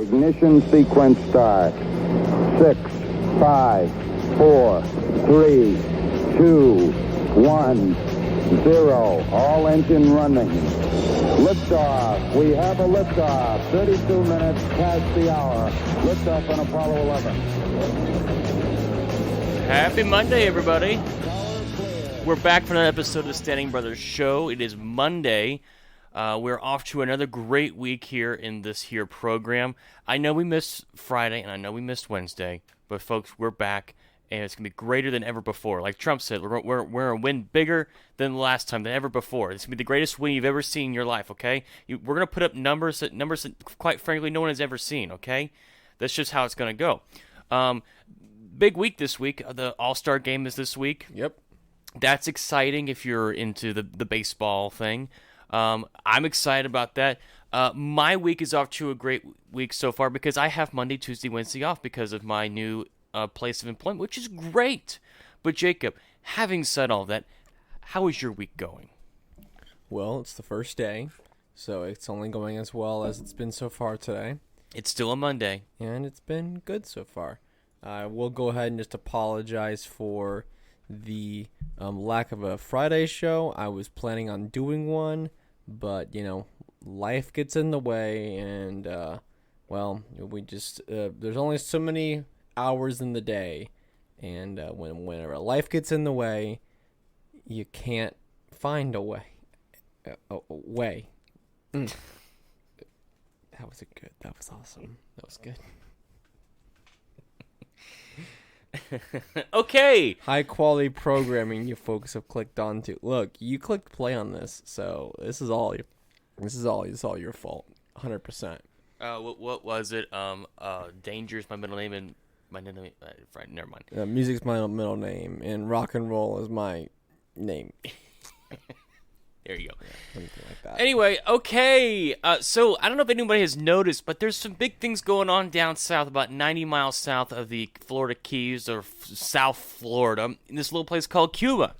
Ignition sequence start. 6, 5, 4, 3, 2, 1, 0. All engine running. Liftoff. We have a liftoff. 32 minutes past the hour. Liftoff on Apollo 11. Happy Monday, everybody. We're back for another episode of the Standing Brothers Show. It is Monday. We're off to another great week here in this here program. I know we missed Friday, and I know we missed Wednesday, but folks, we're back, and it's going to be greater than ever before. Like Trump said, we're going to win bigger than the last time, than ever before. It's going to be the greatest win you've ever seen in your life, okay? We're going to put up numbers that, quite frankly, no one has ever seen, okay? That's just how it's going to go. Big week this week. The All-Star Game is this week. Yep. That's exciting if you're into the baseball thing. I'm excited about that. My week is off to a great week so far because I have Monday, Tuesday, Wednesday off because of my new place of employment, which is great. But Jacob, having said all that, how is your week going? Well, it's the first day, so it's only going as well as it's been so far today. It's still a Monday. And it's been good so far. I will go ahead and just apologize for the lack of a Friday show. I was planning on doing one, but, life gets in the way, and, we just, there's only so many hours in the day, and whenever life gets in the way, you can't find a way. A way. That was good. That was awesome. That was good. Okay. High quality programming you folks have clicked onto. Look, you clicked play on this, so this is all your fault. 100%. What was it? Danger is my middle name and my middle name. Right, never mind. Music's my middle name, and rock and roll is my name. There you go. Yeah, something like that. Anyway, okay. So I don't know if anybody has noticed, but there's some big things going on down south, about 90 miles south of the Florida Keys, or South Florida, in this little place called Cuba,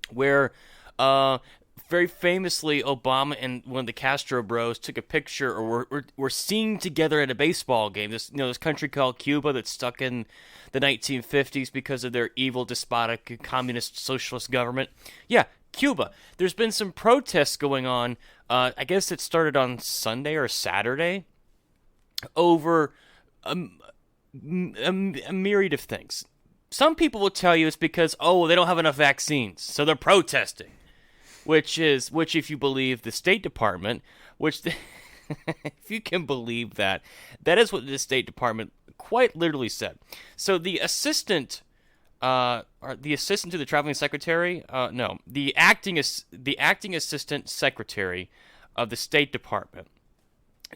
where very famously Obama and one of the Castro bros took a picture, or were seen together at a baseball game. This country called Cuba that's stuck in the 1950s because of their evil, despotic, communist, socialist government. Yeah. Cuba. There's been some protests going on. I guess it started on Sunday or Saturday over a myriad of things. Some people will tell you it's because, they don't have enough vaccines, so they're protesting. Which if you believe the State Department, if you can believe that is what the State Department quite literally said. So the assistant to the traveling secretary, the acting assistant secretary of the State Department,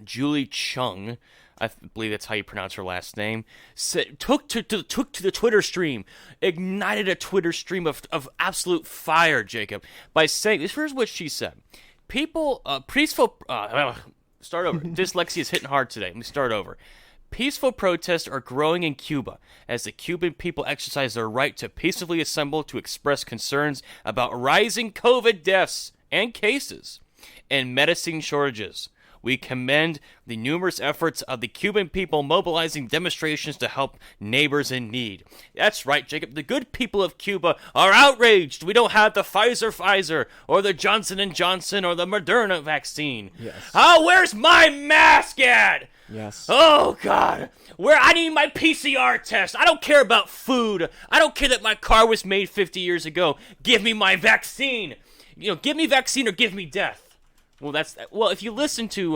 Julie Chung, I believe that's how you pronounce her last name, took to the Twitter stream, ignited a Twitter stream of absolute fire, Jacob, by saying this. Here's what she said: start over. Dyslexia is hitting hard today. Let me start over. Peaceful protests are growing in Cuba as the Cuban people exercise their right to peacefully assemble to express concerns about rising COVID deaths and cases and medicine shortages. We commend the numerous efforts of the Cuban people mobilizing demonstrations to help neighbors in need. That's right, Jacob. The good people of Cuba are outraged. We don't have the Pfizer, or the Johnson & Johnson, or the Moderna vaccine. Yes. Oh, where's my mask at? Yes. Oh, God. I need my PCR test. I don't care about food. I don't care that my car was made 50 years ago. Give me my vaccine. Give me vaccine or give me death. If you listen to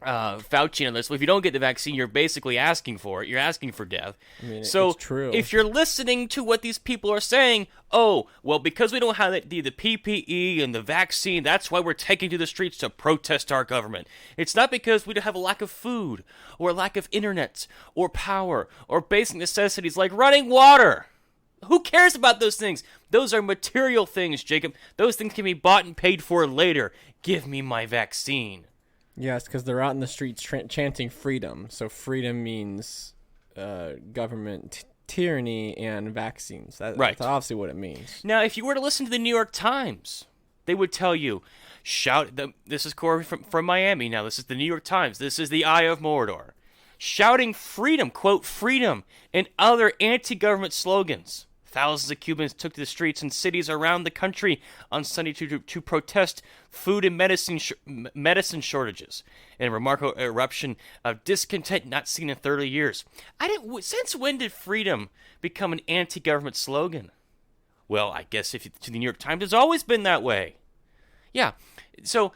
Fauci on this, if you don't get the vaccine, you're basically asking for it. You're asking for death. I mean, so it's true. If you're listening to what these people are saying, because we don't have the PPE and the vaccine, that's why we're taking to the streets to protest our government. It's not because we have a lack of food or a lack of internet or power or basic necessities like running water. Who cares about those things? Those are material things, Jacob. Those things can be bought and paid for later. Give me my vaccine. Yes, because they're out in the streets chanting freedom. So freedom means government tyranny and vaccines. Right. That's obviously what it means. Now, if you were to listen to the New York Times, They would tell you, this is Corey from Miami now. This is the New York Times. This is the Eye of Mordor. Shouting freedom, quote, freedom, and other anti-government slogans. Thousands of Cubans took to the streets in cities around the country on Sunday to protest food and medicine shortages, and a remarkable eruption of discontent not seen in 30 years. Since when did freedom become an anti-government slogan? Well, I guess to the New York Times, it's always been that way. Yeah, so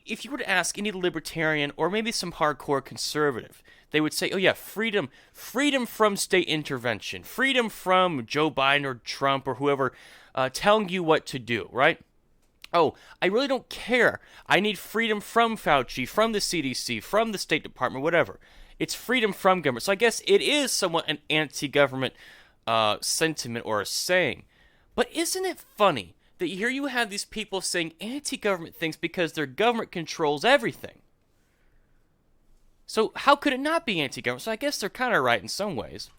if you were to ask any libertarian or maybe some hardcore conservative, they would say, oh yeah, freedom from state intervention, freedom from Joe Biden or Trump or whoever telling you what to do, right? Oh, I really don't care. I need freedom from Fauci, from the CDC, from the State Department, whatever. It's freedom from government. So I guess it is somewhat an anti-government sentiment or a saying. But isn't it funny that here you have these people saying anti-government things because their government controls everything? So how could it not be anti-government? So I guess they're kind of right in some ways.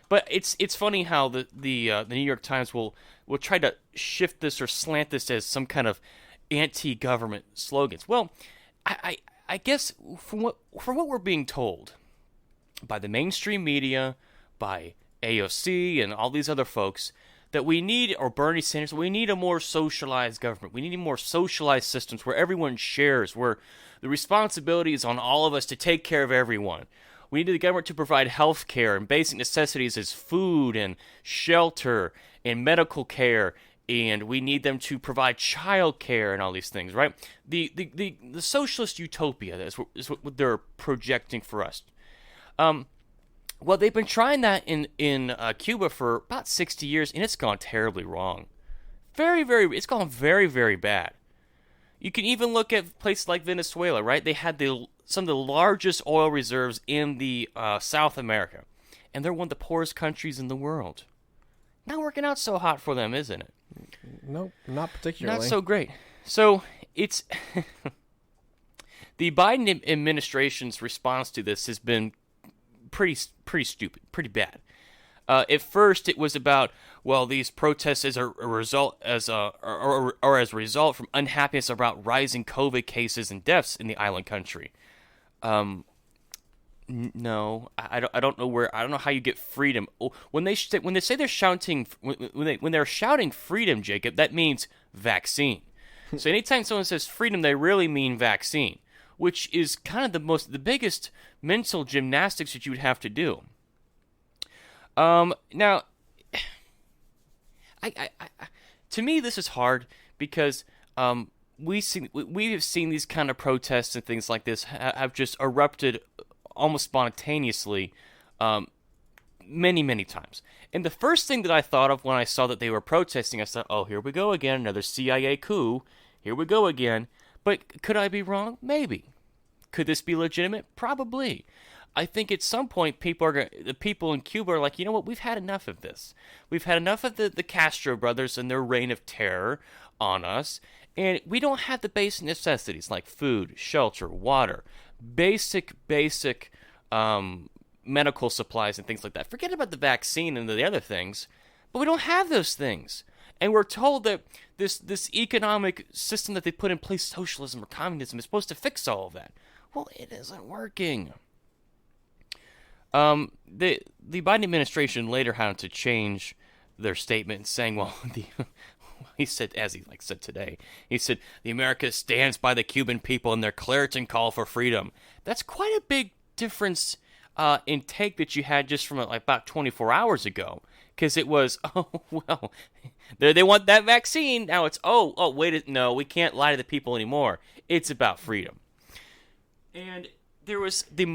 But it's funny how the New York Times will try to shift this or slant this as some kind of anti-government slogans. Well, I guess from what we're being told by the mainstream media, by AOC and all these other folks, that we need, or Bernie Sanders, we need a more socialized government. We need more socialized systems where everyone shares, where the responsibility is on all of us to take care of everyone. We need the government to provide health care and basic necessities as food and shelter and medical care, and we need them to provide child care and all these things, right? The socialist utopia is what they're projecting for us. Well, they've been trying that in Cuba for about 60 years, and it's gone terribly wrong. It's gone very, very bad. You can even look at places like Venezuela, right? They had some of the largest oil reserves in the South America, and they're one of the poorest countries in the world. Not working out so hot for them, isn't it? Nope, not particularly. Not so great. So it's the Biden administration's response to this has been pretty stupid, pretty bad. At first, it was about, well, these protests as a result from unhappiness about rising COVID cases and deaths in the island country. No, I don't know I don't know how you get freedom. When they say they're shouting, when they're shouting freedom, Jacob, that means vaccine. So anytime someone says freedom, they really mean vaccine, which is kind of the biggest mental gymnastics that you would have to do. Now, I to me, this is hard because we have seen these kind of protests and things like this have just erupted almost spontaneously many times. And the first thing that I thought of when I saw that they were protesting, I thought, oh, here we go again, another CIA coup. Here we go again. But could I be wrong? Maybe. Could this be legitimate? Probably. I think at some point the people in Cuba are like, you know what, we've had enough of this. We've had enough of the Castro brothers and their reign of terror on us, and we don't have the basic necessities like food, shelter, water, basic medical supplies and things like that. Forget about the vaccine and the other things, but we don't have those things. And we're told that this economic system that they put in place, socialism or communism, is supposed to fix all of that. Well, it isn't working. The Biden administration later had to change their statement, saying, well, he said, as he said today, he said, the America stands by the Cuban people in their Clarion call for freedom. That's quite a big difference in take that you had just from about 24 hours ago. Because it was, oh, well, they want that vaccine. Now it's, wait, no, we can't lie to the people anymore. It's about freedom. And there was the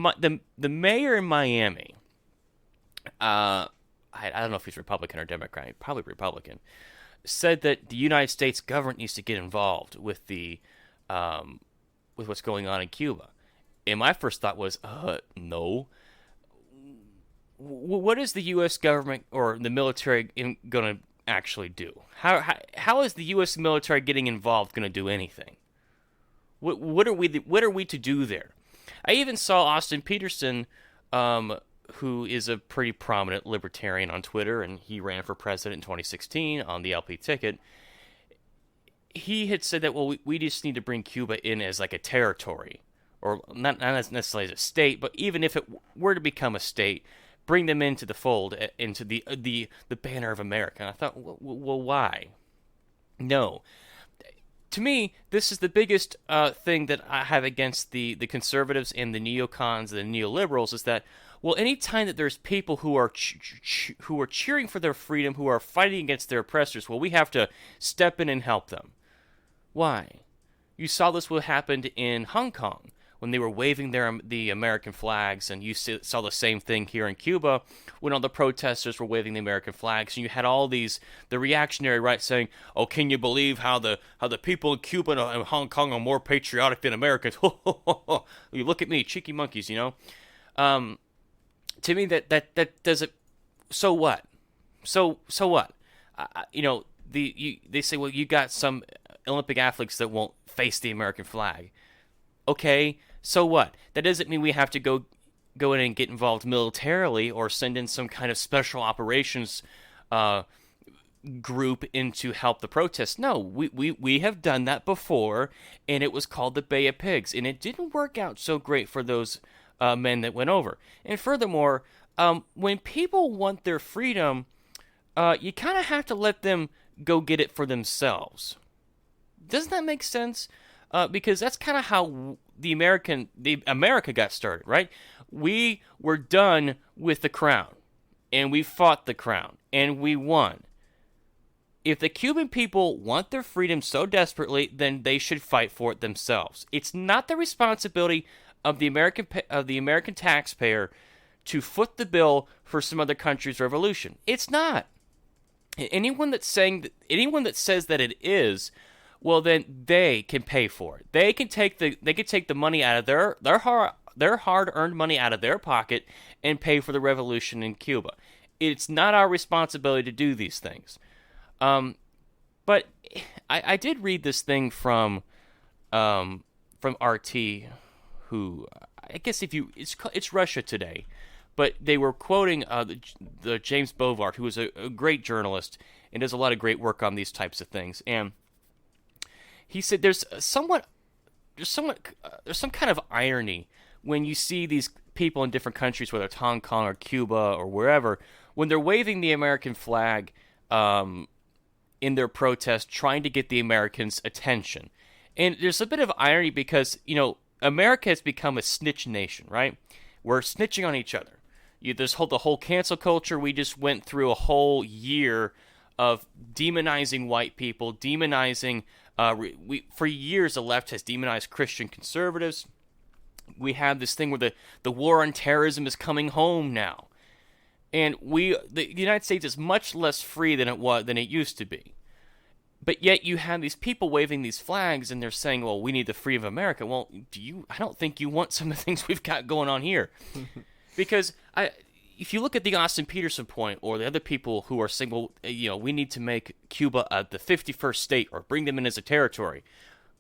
mayor in Miami. I don't know if he's Republican or Democrat. Probably Republican. Said that the United States government needs to get involved with with what's going on in Cuba. And my first thought was, no. What is the U.S. government or the military going to actually do? How is the U.S. military getting involved going to do anything? What are we to do there? I even saw Austin Peterson, who is a pretty prominent libertarian on Twitter, and he ran for president in 2016 on the LP ticket. he had said that, well, we just need to bring Cuba in as like a territory, or not necessarily as a state, but even if it were to become a state, bring them into the fold, into the banner of America. And I thought, well, why? No. To me, this is the biggest thing that I have against the conservatives and the neocons and the neoliberals, is that, well, anytime that there's people who are who are cheering for their freedom, who are fighting against their oppressors, well, we have to step in and help them. Why? You saw this what happened in Hong Kong when they were waving the American flags, and you saw the same thing here in Cuba when all the protesters were waving the American flags, and you had all the reactionary right saying, "Oh, can you believe how the people in Cuba and Hong Kong are more patriotic than Americans?" You look at me, cheeky monkeys, you know. To me, that doesn't. So what? So what? You know, they say, well, you got some Olympic athletes that won't face the American flag. Okay, so what? That doesn't mean we have to go in and get involved militarily or send in some kind of special operations group in to help the protests. No, we have done that before, and it was called the Bay of Pigs, and it didn't work out so great for those men that went over. And furthermore, when people want their freedom, you kind of have to let them go get it for themselves. Doesn't that make sense? Because that's kind of how the America got started, right? We were done with the crown, and we fought the crown, and we won. If the Cuban people want their freedom so desperately, then they should fight for it themselves. It's not the responsibility of the American taxpayer to foot the bill for some other country's revolution. It's not. Anyone that says that it is, well, then they can pay for it. They can take the money out of their hard-earned money out of their pocket and pay for the revolution in Cuba. It's not our responsibility to do these things. But I did read this thing from RT, who I guess it's Russia Today, but they were quoting the James Bovard, who is a great journalist and does a lot of great work on these types of things, and he said there's some kind of irony when you see these people in different countries, whether it's Hong Kong or Cuba or wherever, when they're waving the American flag in their protest, trying to get the Americans' attention. And there's a bit of irony because, you know, America has become a snitch nation, right? We're snitching on each other. The whole cancel culture. We just went through a whole year of demonizing white people, demonizing. For years, the left has demonized Christian conservatives. We have this thing where the war on terrorism is coming home now, and the United States is much less free than it used to be. But yet you have these people waving these flags, and they're saying, "Well, we need the freedom of America." Well, I don't think you want some of the things we've got going on here, because if you look at the Austin Peterson point, or the other people who are saying, well, you know, we need to make Cuba the 51st state, or bring them in as a territory.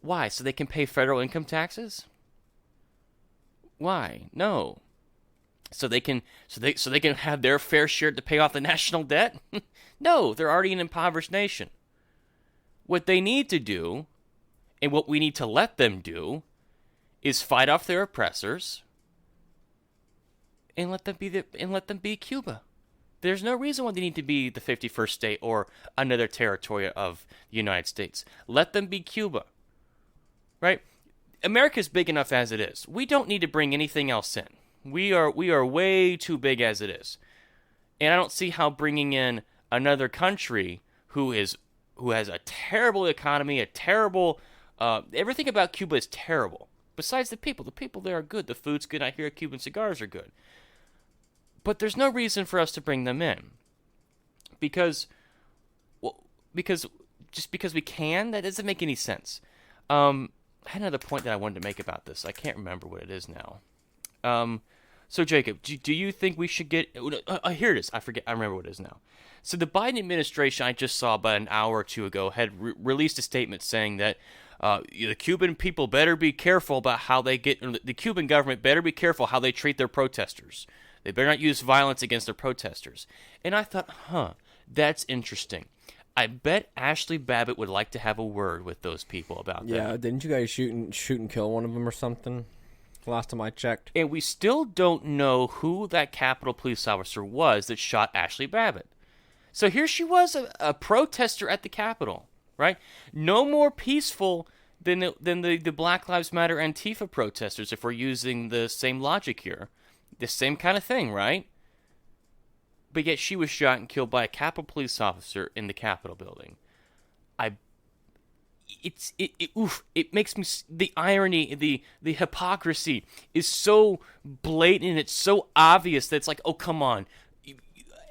Why? So they can pay federal income taxes? Why? No. So they can have their fair share to pay off the national debt? No, they're already an impoverished nation. What they need to do, and what we need to let them do, is fight off their oppressors. And let them be Cuba. There's no reason why they need to be the 51st state or another territory of the United States. Let them be Cuba. Right? America's big enough as it is. We don't need to bring anything else in. We are way too big as it is. And I don't see how bringing in another country who has a terrible economy, a terrible everything about Cuba is terrible. Besides the people there are good. The food's good. I hear Cuban cigars are good. But there's no reason for us to bring them in, because just because we can, that doesn't make any sense. I had another point that I wanted to make about this. I can't remember what it is now. So Jacob, do you think we should get? Here it is. I remember what it is now. So the Biden administration, I just saw about an hour or two ago, had released a statement saying that the Cuban people better be careful about how they the Cuban government better be careful how they treat their protesters. They better not use violence against their protesters. And I thought, that's interesting. I bet Ashley Babbitt would like to have a word with those people about that. Yeah, didn't you guys shoot and kill one of them or something? Last time I checked. And we still don't know who that Capitol police officer was that shot Ashley Babbitt. So here she was, a protester at the Capitol, right? No more peaceful than the Black Lives Matter Antifa protesters, if we're using the same logic here. The same kind of thing, right? But yet she was shot and killed by a Capitol police officer in the Capitol building. It makes me, the irony, the hypocrisy is so blatant, it's so obvious that it's like, oh, come on.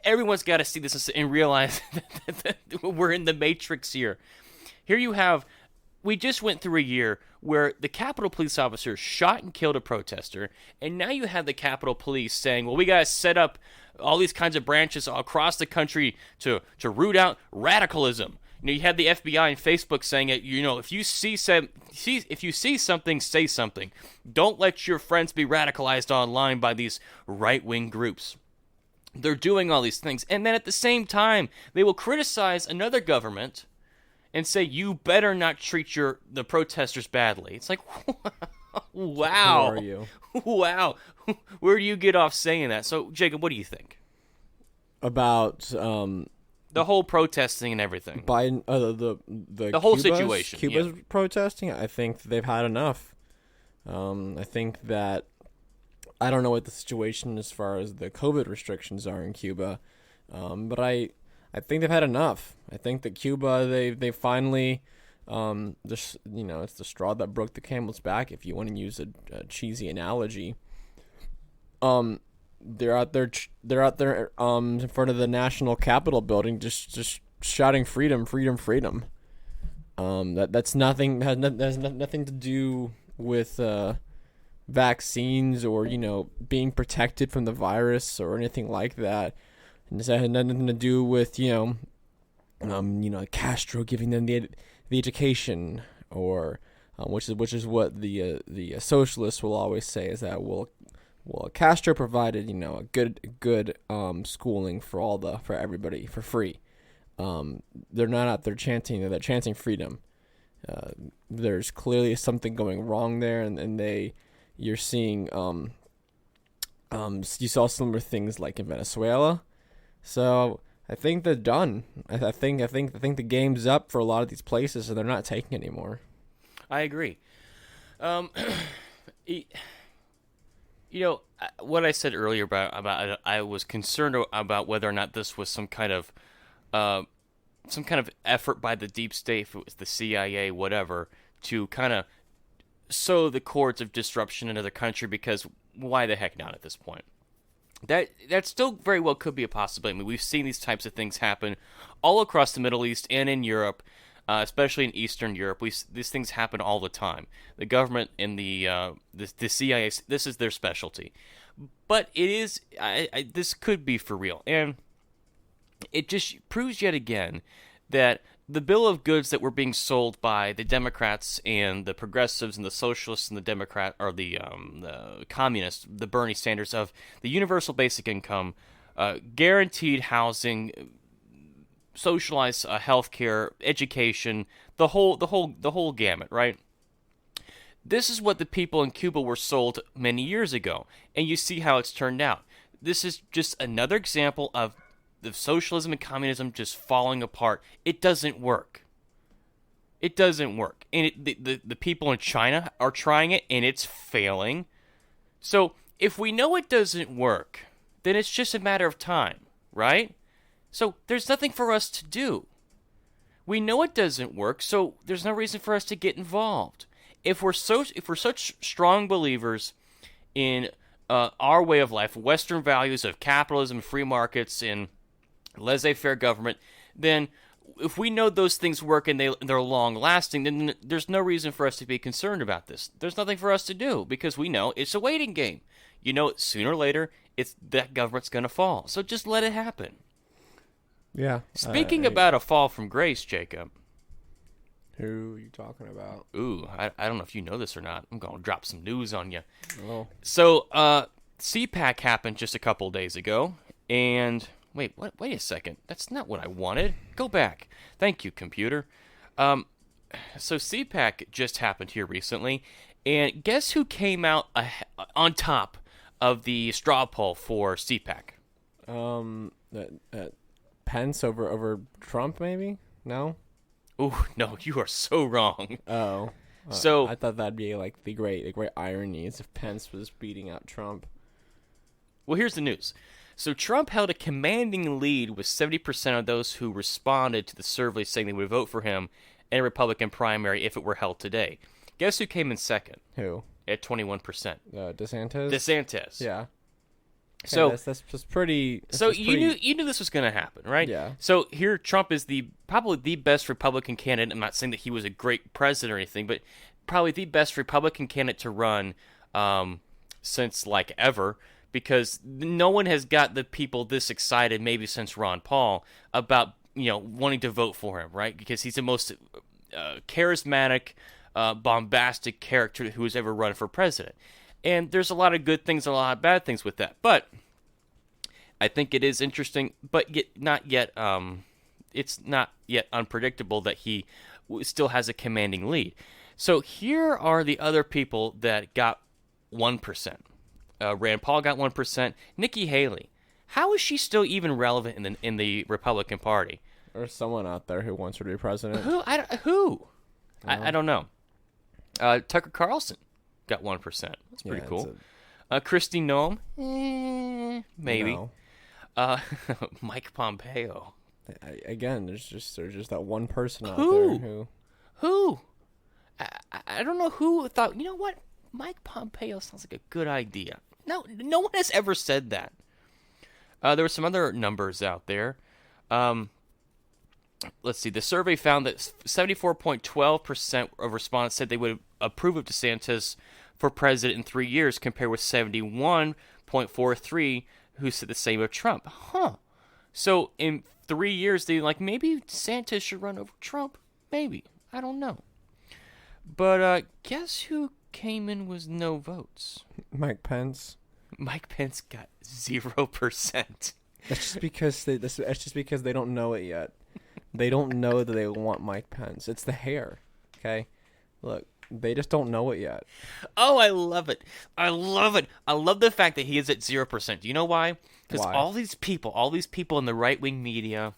Everyone's got to see this and realize that we're in the Matrix here. Here you have, we just went through a year where the Capitol police officer shot and killed a protester, and now you have the Capitol Police saying, well, we got to set up all these kinds of branches across the country to root out radicalism. You know, you had the FBI and Facebook saying it. You know, if you see something, say something. Don't let your friends be radicalized online by these right-wing groups. They're doing all these things, and then at the same time, they will criticize another government and say, you better not treat the protesters badly. It's like, wow. Who are you? Wow. Where do you get off saying that? So, Jacob, what do you think? About the whole protesting and everything. Biden, the whole Cuba's, situation. Cuba's protesting, I think they've had enough. I think that, I don't know what the situation as far as the COVID restrictions are in Cuba, but I think they've had enough. I think that Cuba, they finally, it's the straw that broke the camel's back, if you want to use a cheesy analogy. They're out there in front of the National Capitol building, just shouting freedom, freedom, freedom. That's nothing, has nothing to do with vaccines or, being protected from the virus or anything like that. And this had nothing to do with, Castro giving them the education, or which is what the socialists will always say, is that well Castro provided a good schooling for everybody for free. They're not out there chanting; they're chanting freedom. There's clearly something going wrong there, and you're seeing you saw similar things like in Venezuela. So I think they're done. I think the game's up for a lot of these places, and they're not taking anymore. I agree. What I said earlier about I was concerned about whether or not this was some kind of effort by the deep state, if it was the CIA, whatever, to kind of sow the cords of disruption in another country, because why the heck not at this point? That still very well could be a possibility. I mean, we've seen these types of things happen all across the Middle East and in Europe, especially in Eastern Europe. These things happen all the time. The government and the CIA, this is their specialty. But it is, this could be for real. And it just proves yet again that the bill of goods that were being sold by the Democrats and the progressives and the socialists and the communists, the Bernie Sanders, of the universal basic income, guaranteed housing, socialized health care, education, the whole gamut, right? This is what the people in Cuba were sold many years ago, and you see how it's turned out. This is just another example of the socialism and communism just falling apart. It doesn't work. It doesn't work. And the people in China are trying it, and it's failing. So if we know it doesn't work, then it's just a matter of time, right? So there's nothing for us to do. We know it doesn't work, so there's no reason for us to get involved. If we're such strong believers in our way of life, Western values of capitalism, free markets, and laissez-faire government, then if we know those things work and they're long-lasting, then there's no reason for us to be concerned about this. There's nothing for us to do, because we know it's a waiting game. Sooner or later, that government's going to fall. So just let it happen. Yeah. Speaking about a fall from grace, Jacob. Who are you talking about? Ooh, I don't know if you know this or not. I'm going to drop some news on you. Oh. So, CPAC happened just a couple days ago, and Wait, what? Wait a second. That's not what I wanted. Go back. Thank you, computer. So CPAC just happened here recently, and guess who came out on top of the straw poll for CPAC? Pence over Trump, maybe? No? Oh, no, you are so wrong. Oh. So I thought that'd be like the great irony is if Pence was beating out Trump. Well, here's the news. So Trump held a commanding lead with 70% of those who responded to the survey saying they would vote for him in a Republican primary if it were held today. Guess who came in second? Who? At 21%. DeSantis? DeSantis. Yeah. So that's just pretty. You knew this was going to happen, right? Yeah. So here Trump is probably the best Republican candidate. I'm not saying that he was a great president or anything, but probably the best Republican candidate to run since like ever, because no one has got the people this excited maybe since Ron Paul about wanting to vote for him, right? Because he's the most charismatic, bombastic character who has ever run for president. And there's a lot of good things and a lot of bad things with that. But I think it is interesting, but it's not yet unpredictable that he still has a commanding lead. So here are the other people that got 1%. Rand Paul got 1%. Nikki Haley. How is she still even relevant in the Republican Party? Or someone out there who wants her to be president. Who? I don't know. Tucker Carlson got 1%. That's pretty cool. Kristi Noem, maybe. No. Mike Pompeo. Again, there's just that one person out there who. I don't know who thought. You know what? Mike Pompeo sounds like a good idea. No one has ever said that. There were some other numbers out there. Let's see. The survey found that 74.12% of respondents said they would approve of DeSantis for president in 3 years, compared with 71.43% who said the same of Trump. Huh. So in 3 years, they maybe DeSantis should run over Trump. Maybe. I don't know. But guess who came in with no votes? Mike Pence. Mike Pence got 0%. That's just because they don't know it yet. They don't know that they want Mike Pence. It's the hair. Okay? Look, they just don't know it yet. Oh, I love it. I love it. I love the fact that he is at 0%. Do you know why? Because all these people in the right-wing media,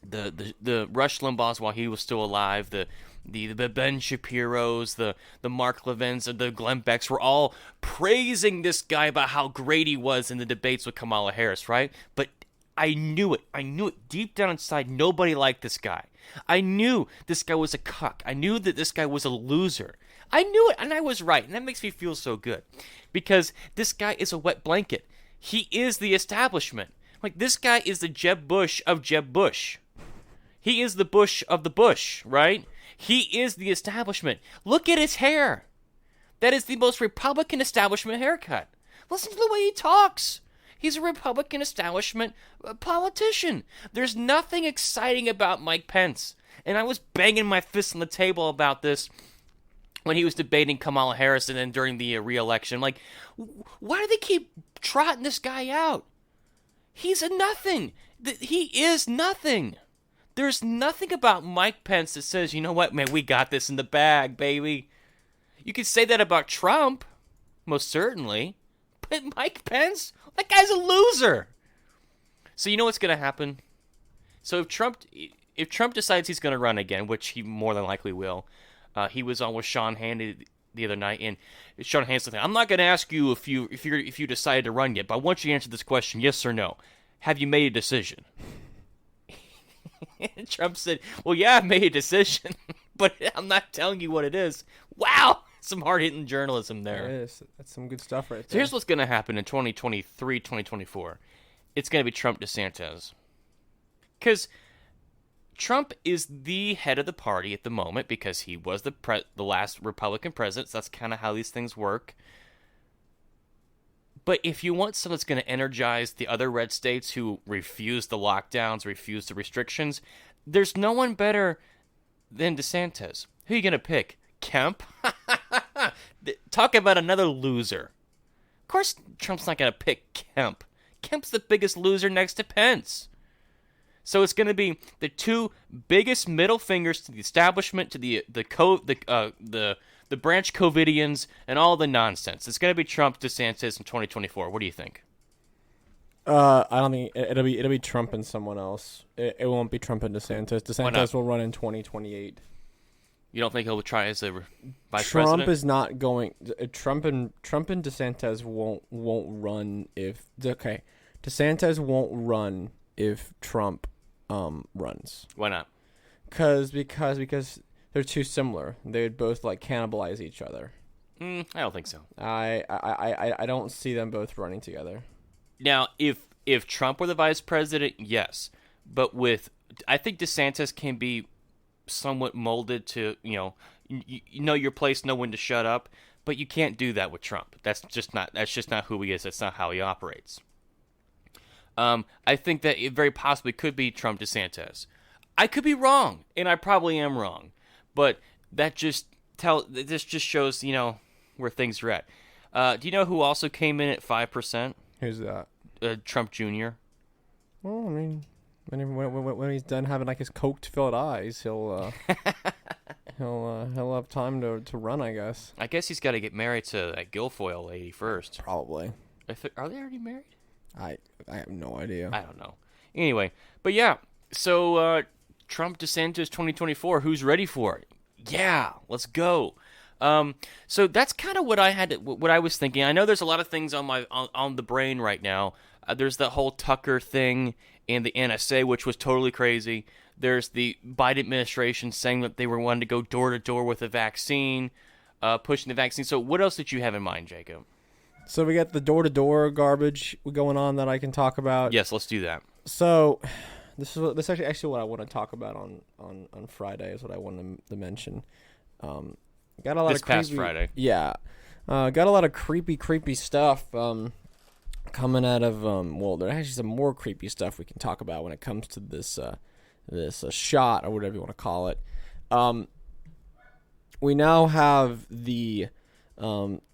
the Rush Limbaughs while he was still alive, the Ben Shapiro's, the Mark Levins, and the Glenn Becks were all praising this guy about how great he was in the debates with Kamala Harris, right? But I knew it. Deep down inside, nobody liked this guy. I knew this guy was a cuck. I knew that this guy was a loser. I knew it, and I was right, and that makes me feel so good. Because this guy is a wet blanket. He is the establishment. Like, this guy is the Jeb Bush of Jeb Bush. He is the Bush of the Bush, right? He is the establishment. Look at his hair. That is the most Republican establishment haircut. Listen to the way he talks. He's a Republican establishment politician. There's nothing exciting about Mike Pence. And I was banging my fist on the table about this when he was debating Kamala Harris and then during the re-election. Like, why do they keep trotting this guy out? He's a nothing. He is nothing. There's nothing about Mike Pence that says, you know what, man, we got this in the bag, baby. You could say that about Trump, most certainly. But Mike Pence, that guy's a loser. So you know what's going to happen? So if Trump decides he's going to run again, which he more than likely will, he was on with Sean Hannity the other night, and Sean Hannity said, I'm not going to ask you if you decided to run yet, but I want you to answer this question, yes or no. Have you made a decision? And Trump said, well, yeah, I made a decision, but I'm not telling you what it is. Wow, some hard-hitting journalism there. It is. That's some good stuff right there. So here's what's going to happen in 2023, 2024. It's going to be Trump DeSantis. Because Trump is the head of the party at the moment because he was the last Republican president, so that's kind of how these things work. But if you want someone that's going to energize the other red states who refuse the lockdowns, refuse the restrictions, there's no one better than DeSantis. Who are you going to pick? Kemp? Talk about another loser. Of course, Trump's not going to pick Kemp. Kemp's the biggest loser next to Pence. So it's going to be the two biggest middle fingers to the establishment, to the branch COVIDians, and all the nonsense. It's going to be Trump, DeSantis in 2024. What do you think? I don't think it'll be Trump and someone else. It won't be Trump and DeSantis. DeSantis will run in 2028. You don't think he'll try as a vice Trump president? is not going. Trump and DeSantis won't run if DeSantis won't run if Trump runs. Why not? Because they're too similar. They'd both like cannibalize each other. I don't think so. I don't see them both running together. Now, if Trump were the vice president, yes, but I think DeSantis can be somewhat molded to, you know your place, know when to shut up, but you can't do that with Trump. That's just not who he is. That's not how he operates. I think that it very possibly could be Trump DeSantis. I could be wrong, and I probably am wrong, but this just shows where things are at. Do you know who also came in at 5%? Who's that? Trump Jr. Well, I mean, when he's done having like his coke-filled eyes, he'll have time to run, I guess. I guess he's got to get married to that Guilfoyle lady first. Probably. Are they already married? I have no idea. I don't know. Anyway, but yeah, so Trump DeSantis 2024, who's ready for it? Yeah, let's go. So that's kind of what I was thinking. I know there's a lot of things on the brain right now. There's the whole Tucker thing and the NSA, which was totally crazy. There's the Biden administration saying that they were wanting to go door to door with the vaccine, pushing the vaccine. So what else did you have in mind, Jacob? So we got the door-to-door garbage going on that I can talk about. Yes, let's do that. So this is actually what I want to talk about on Friday is what I wanted to mention. Got a lot of past Friday. Yeah. Got a lot of creepy stuff coming out of there's actually some more creepy stuff we can talk about when it comes to this shot or whatever you want to call it. We now have the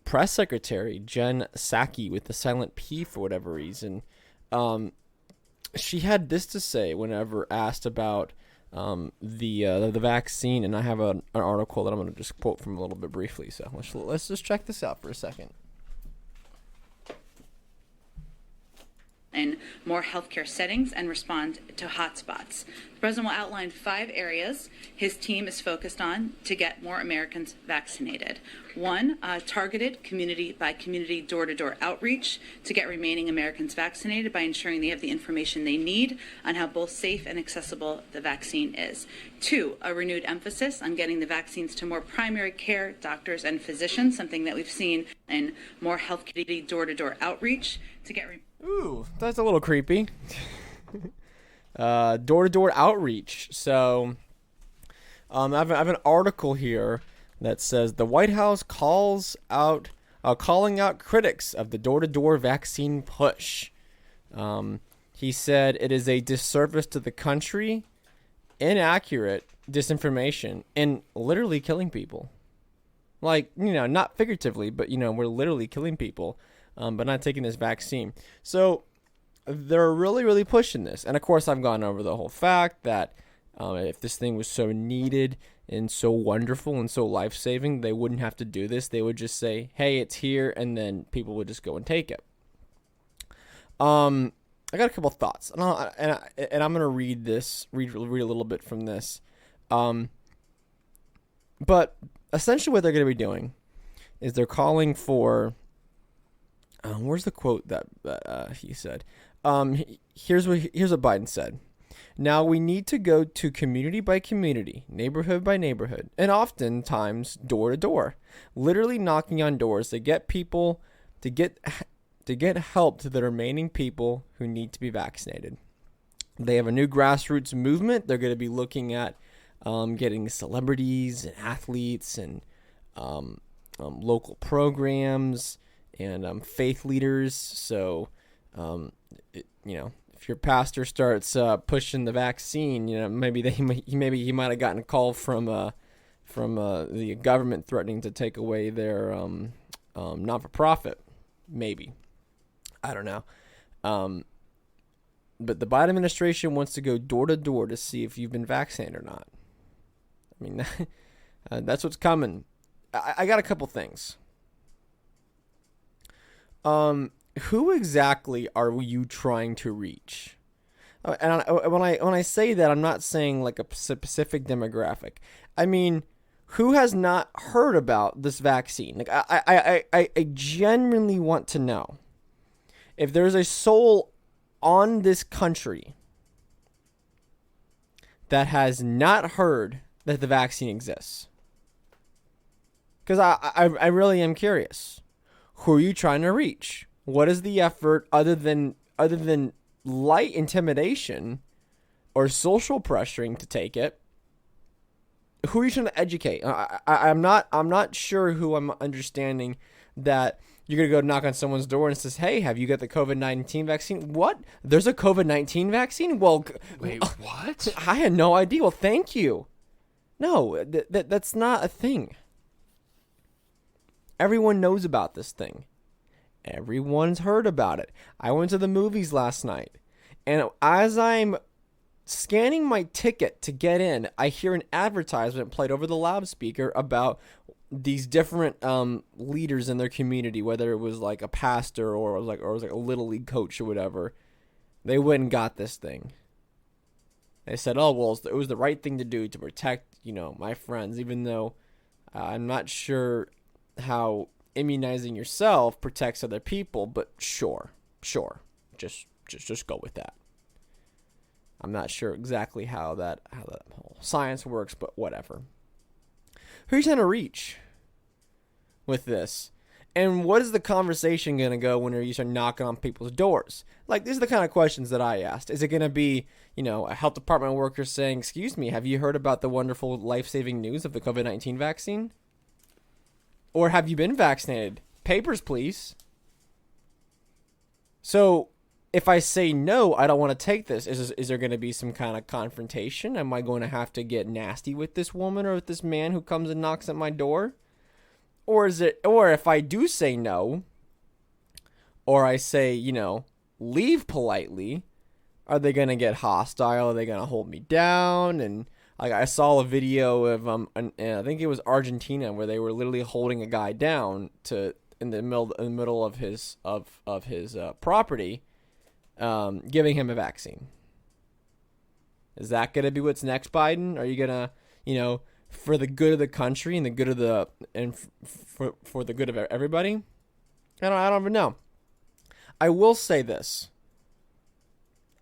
press secretary Jen Psaki with the silent P for whatever reason. She had this to say whenever asked about the vaccine, and I have an article that I'm going to just quote from a little bit briefly. So let's just check this out for a second. In more healthcare settings and respond to hotspots. The president will outline 5 areas his team is focused on to get more Americans vaccinated. 1, targeted community-by-community door-to-door outreach to get remaining Americans vaccinated by ensuring they have the information they need on how both safe and accessible the vaccine is. 2, a renewed emphasis on getting the vaccines to more primary care doctors and physicians, something that we've seen in more healthcare door-to-door outreach to get Ooh, that's a little creepy. Door-to-door outreach. So, I have an article here that says the White House calling out critics of the door-to-door vaccine push. He said it is a disservice to the country, inaccurate disinformation, and literally killing people. Like, not figuratively, but, we're literally killing people. But not taking this vaccine. So they're really, really pushing this. And, of course, I've gone over the whole fact that if this thing was so needed and so wonderful and so life-saving, they wouldn't have to do this. They would just say, hey, it's here, and then people would just go and take it. I got a couple thoughts. And I'm going to read a little bit from this. But essentially what they're going to be doing is they're calling for... where's the quote that he said? Here's what Biden said. Now we need to go to community by community, neighborhood by neighborhood, and oftentimes door to door, literally knocking on doors to get people to get help to the remaining people who need to be vaccinated. They have a new grassroots movement. They're going to be looking at getting celebrities and athletes and local programs and faith leaders. So, if your pastor starts pushing the vaccine, maybe he might have gotten a call from the government threatening to take away their not-for-profit. Maybe, I don't know. But the Biden administration wants to go door to door to see if you've been vaccinated or not. I mean, that's what's coming. I got a couple things. Who exactly are you trying to reach? And when I say that, I'm not saying like a specific demographic. I mean, who has not heard about this vaccine? Like, I genuinely want to know if there's a soul on this country that has not heard that the vaccine exists. Because I really am curious. Who are you trying to reach? What is the effort other than light intimidation or social pressuring to take it? Who are you trying to educate? I'm not sure who I'm understanding that you're going to go knock on someone's door and it says, hey, have you got the COVID-19 vaccine? What? There's a COVID-19 vaccine? Well, wait, what? I had no idea. Well, thank you. No, that's not a thing. Everyone knows about this thing. Everyone's heard about it. I went to the movies last night, and as I'm scanning my ticket to get in, I hear an advertisement played over the loudspeaker about these different leaders in their community, whether it was like a pastor or it was like a little league coach or whatever. They went and got this thing. They said, "Oh well, it was the right thing to do to protect, my friends," even though I'm not sure how immunizing yourself protects other people, but sure, just go with that. I'm not sure exactly how that whole science works, but whatever. Who are you trying to reach with this? And what is the conversation going to go when you start knocking on people's doors? Like, these are the kind of questions that I asked. Is it going to be, a health department worker saying, excuse me, have you heard about the wonderful life-saving news of the COVID-19 vaccine? Or have you been vaccinated? Papers, please. So, if I say no, I don't want to take this, is there going to be some kind of confrontation? Am I going to have to get nasty with this woman or with this man who comes and knocks at my door? Or if I do say no, or I say, leave politely, are they going to get hostile? Are they going to hold me down? And like, I saw a video of I think it was Argentina, where they were literally holding a guy down in the middle of his property, giving him a vaccine. Is that going to be what's next, Biden? Are you going to, for the good of the country and the good of for the good of everybody? I don't even know. I will say this.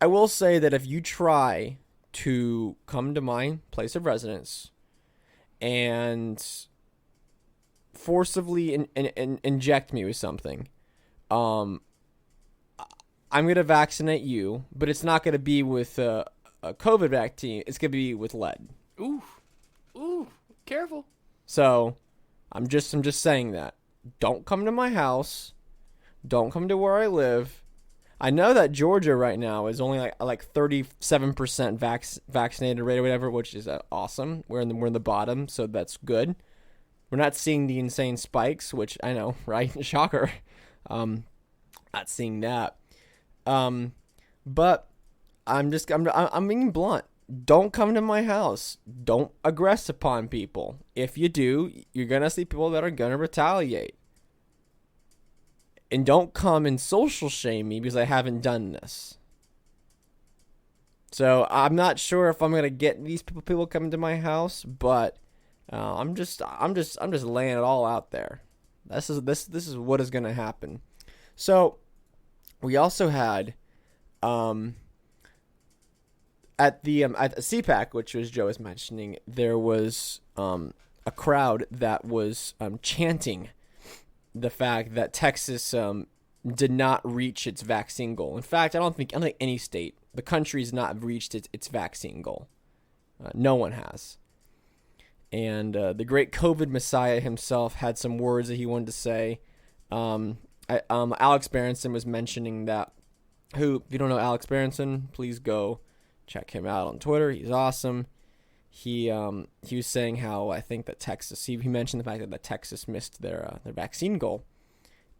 I will say that if you try to come to my place of residence and forcibly inject me with something, I'm going to vaccinate you, but it's not going to be with a COVID vaccine. It's going to be with lead. Ooh, careful. So, I'm just saying that. Don't come to my house. Don't come to where I live. I know that Georgia right now is only like 37% vaccinated rate or whatever, which is awesome. We're in the bottom, so that's good. We're not seeing the insane spikes, which I know, right? Shocker. Not seeing that. But I'm being blunt. Don't come to my house. Don't aggress upon people. If you do, you're going to see people that are going to retaliate. And don't come and social shame me because I haven't done this. So I'm not sure if I'm going to get these people coming to my house, but I'm just laying it all out there. This is what is going to happen. So we also had at the CPAC, which was Joe was mentioning, there was a crowd that was chanting the fact that Texas did not reach its vaccine goal. In fact, I don't think any state, the country's not reached its vaccine goal. No one has. And the great COVID Messiah himself had some words that he wanted to say. Alex Berenson was mentioning that. If you don't know Alex Berenson, please go check him out on Twitter. He's awesome. He was saying how I think that Texas. He mentioned the fact that Texas missed their vaccine goal,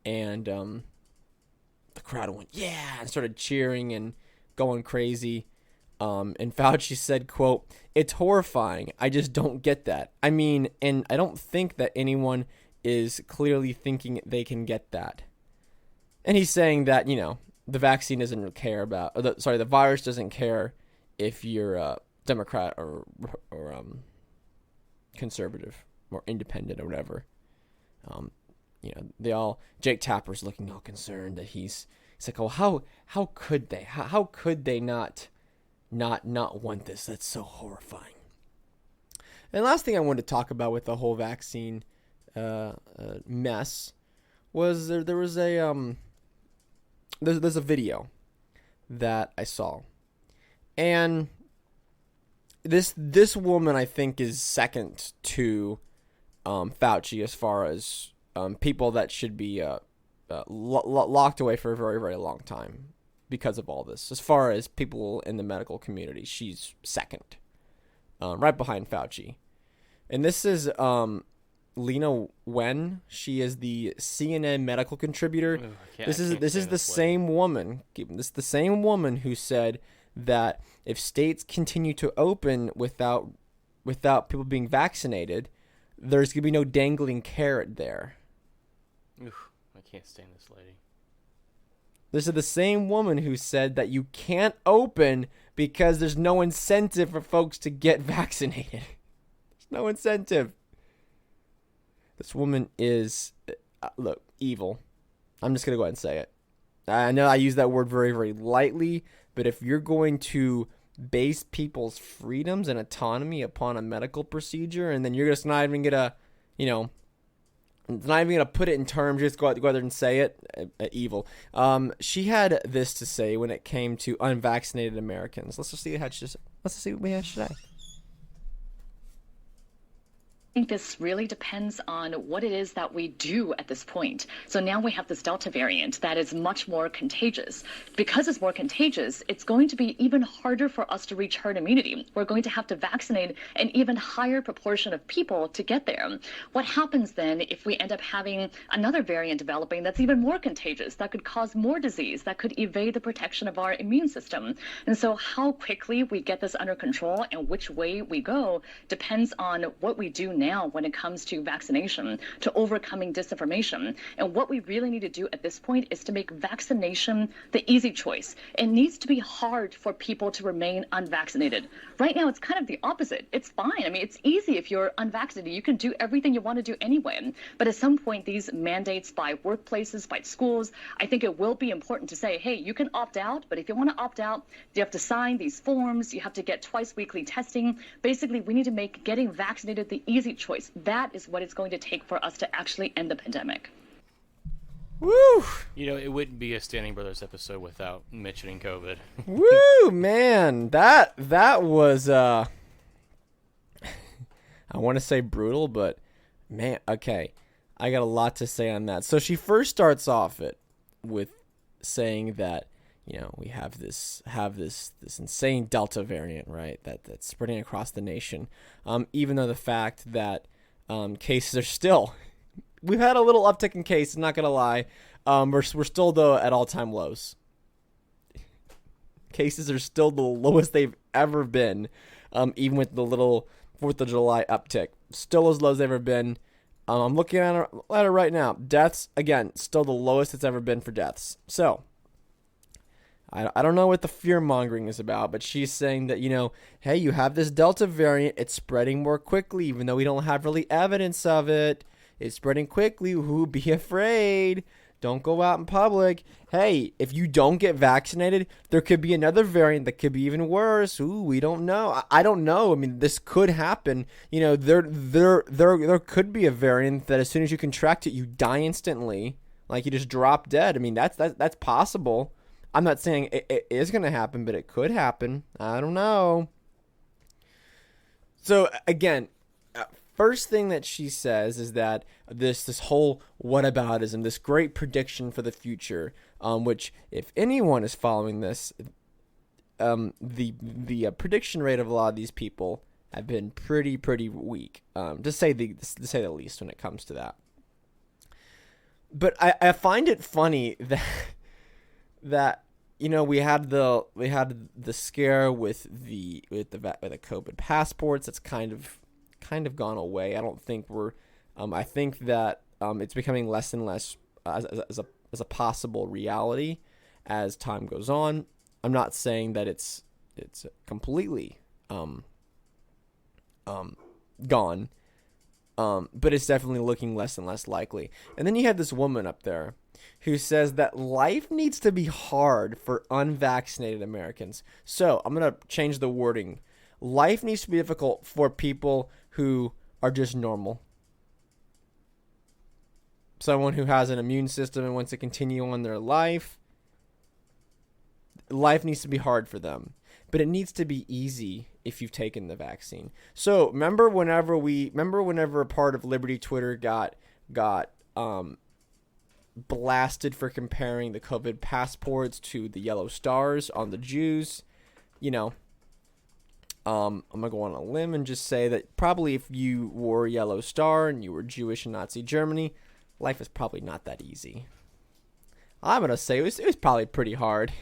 and the crowd went, yeah, and started cheering and going crazy. And Fauci said, quote, "It's horrifying. I just don't get that. I mean, and I don't think that anyone is clearly thinking they can get that." And he's saying that, the vaccine doesn't care about, the virus doesn't care if you're a Democrat or conservative or independent or whatever. Jake Tapper's looking all concerned that he's like, oh, how could they? How could they not want this? That's so horrifying. And last thing I wanted to talk about with the whole vaccine mess was there was a there's a video that I saw, and this woman I think is second to Fauci as far as people that should be locked away for a very, very long time because of all this. As far as people in the medical community, she's second, right behind Fauci. And this is Lena Wen. She is the CNN medical contributor. This is the same woman. This is the same woman who said that if states continue to open without people being vaccinated, there's gonna be no dangling carrot there. Oof, I can't stand this lady. This is the same woman who said that you can't open because there's no incentive for folks to get vaccinated. There's no incentive. This woman is, look, evil. I'm just going to go ahead and say it. I know I use that word very, very lightly, but if you're going to base people's freedoms and autonomy upon a medical procedure, and then you're just not even going to, not even going to put it in terms, just go out there and say it, evil. She had this to say when it came to unvaccinated Americans. Let's just see what we have today. I think this really depends on what it is that we do at this point. So now we have this Delta variant that is much more contagious. Because it's more contagious, it's going to be even harder for us to reach herd immunity. We're going to have to vaccinate an even higher proportion of people to get there. What happens then if we end up having another variant developing that's even more contagious, that could cause more disease, that could evade the protection of our immune system? And so how quickly we get this under control and which way we go depends on what we do now when it comes to vaccination, to overcoming disinformation. And what we really need to do at this point is to make vaccination the easy choice. It needs to be hard for people to remain unvaccinated. Right now, it's kind of the opposite. It's fine. I mean, it's easy if you're unvaccinated. You can do everything you want to do anyway. But at some point, these mandates by workplaces, by schools, I think it will be important to say, hey, you can opt out, but if you want to opt out, you have to sign these forms. You have to get twice weekly testing. Basically, we need to make getting vaccinated the easy choice. That is what it's going to take for us to actually end the pandemic. Woo! It wouldn't be a Standing Brothers episode without mentioning COVID. Woo, man. That was I want to say brutal, but man, okay. I got a lot to say on that. So she first starts off it with saying that we have this insane Delta variant, right? That's spreading across the nation. Even though the fact that cases are still, we've had a little uptick in cases, not gonna lie. We're still though at all-time lows. Cases are still the lowest they've ever been, even with the little 4th of July uptick. Still as low as they've ever been. I'm looking at it right now. Deaths, again, still the lowest it's ever been for deaths. So I don't know what the fear-mongering is about, but she's saying that, hey, you have this Delta variant. It's spreading more quickly, even though we don't have really evidence of it. It's spreading quickly. Ooh, be afraid. Don't go out in public. Hey, if you don't get vaccinated, there could be another variant that could be even worse. Ooh, we don't know. I don't know. I mean, this could happen. There could be a variant that as soon as you contract it, you die instantly. Like you just drop dead. I mean, that's possible. I'm not saying it is going to happen, but it could happen. I don't know. So, again, first thing that she says is that this whole whataboutism, this great prediction for the future, which if anyone is following this, the prediction rate of a lot of these people have been pretty weak, to say the least when it comes to that. But I find it funny that that we had the scare with the COVID passports. It's kind of gone away. I don't think we're I think that it's becoming less and less as a possible reality as time goes on. I'm not saying that it's completely gone, but it's definitely looking less and less likely. And then you have this woman up there who says that life needs to be hard for unvaccinated Americans. So I'm going to change the wording. Life needs to be difficult for people who are just normal. Someone who has an immune system and wants to continue on their life. Life needs to be hard for them. But it needs to be easy if you've taken the vaccine. So remember whenever a part of Liberty Twitter got blasted for comparing the COVID passports to the yellow stars on the Jews, I'm gonna go on a limb and just say that probably if you wore a yellow star and you were Jewish in Nazi Germany, life is probably not that easy. I'm gonna say it was probably pretty hard.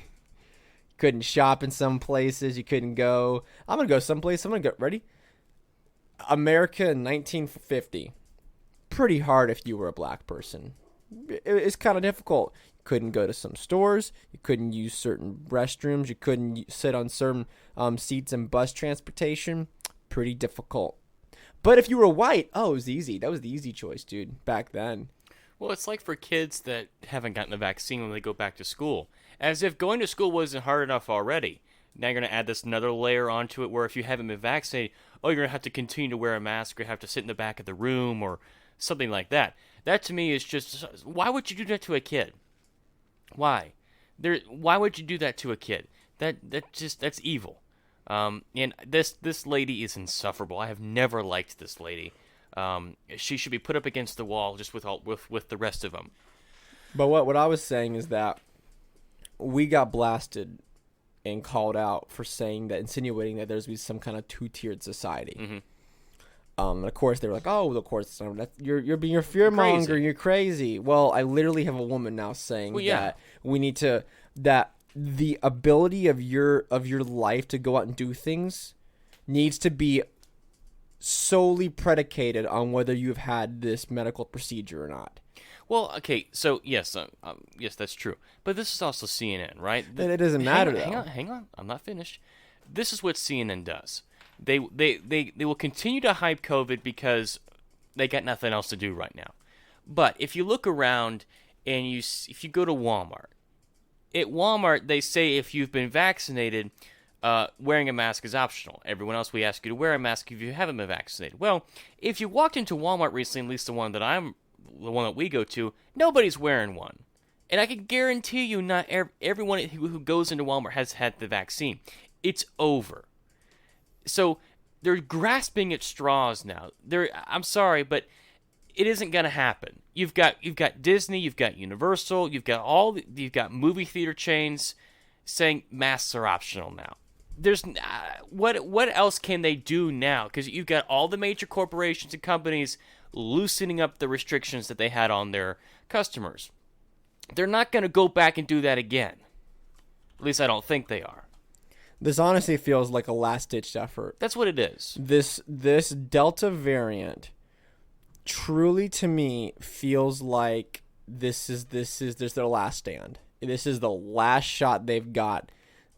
Couldn't shop in some places. You couldn't go. I'm going to go someplace. I'm going to get ready. America in 1950. Pretty hard if you were a black person. It's kind of difficult. You couldn't go to some stores. You couldn't use certain restrooms. You couldn't sit on certain seats in bus transportation. Pretty difficult. But if you were white, it was easy. That was the easy choice, dude, back then. Well, it's like for kids that haven't gotten the vaccine when they go back to school. As if going to school wasn't hard enough already. Now you're going to add this another layer onto it where if you haven't been vaccinated, you're going to have to continue to wear a mask or have to sit in the back of the room or something like that. That to me is just, why would you do that to a kid? Why? Why would you do that to a kid? That's evil. And this lady is insufferable. I have never liked this lady. She should be put up against the wall just with the rest of them. But what I was saying is that we got blasted and called out for insinuating that there's some kind of two-tiered society. Mm-hmm. And of course they were like, "Oh, of course you're being a fearmonger. You're crazy." Well, I literally have a woman now saying that we need to that the ability of your life to go out and do things needs to be solely predicated on whether you've had this medical procedure or not. Well, okay, so yes, that's true. But this is also CNN, right? Then it doesn't matter, Hang on, I'm not finished. This is what CNN does. They will continue to hype COVID because they got nothing else to do right now. But if you look around and if you go to Walmart, at Walmart they say if you've been vaccinated, wearing a mask is optional. Everyone else, we ask you to wear a mask if you haven't been vaccinated. Well, if you walked into Walmart recently, at least the one that we go to, nobody's wearing one. And I can guarantee you not everyone who goes into Walmart has had the vaccine. It's over. So they're grasping at straws now. I'm sorry, but it isn't going to happen. You've got Disney, you've got Universal, you've got movie theater chains saying masks are optional now. There's what else can they do now? Because you've got all the major corporations and companies loosening up the restrictions that they had on their customers. They're not going to go back and do that again. At least I don't think they are. This honestly feels like a last-ditch effort. That's what it is. This Delta variant truly, to me, feels like this is their last stand. This is the last shot they've got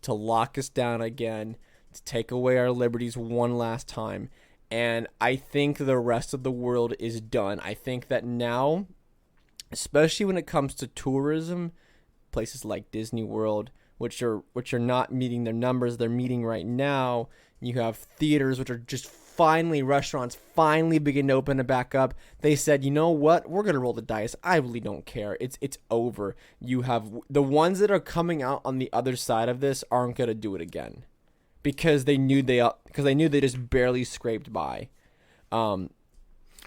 to lock us down again, to take away our liberties one last time. And I think the rest of the world is done. I think that now, especially when it comes to tourism, places like Disney World, which are not meeting their numbers they're meeting right now. You have theaters, which are just restaurants finally begin to open it back up. They said, you know what? We're going to roll the dice. I really don't care. It's over. You have the ones that are coming out on the other side of this aren't going to do it again because they knew they just barely scraped by. Well,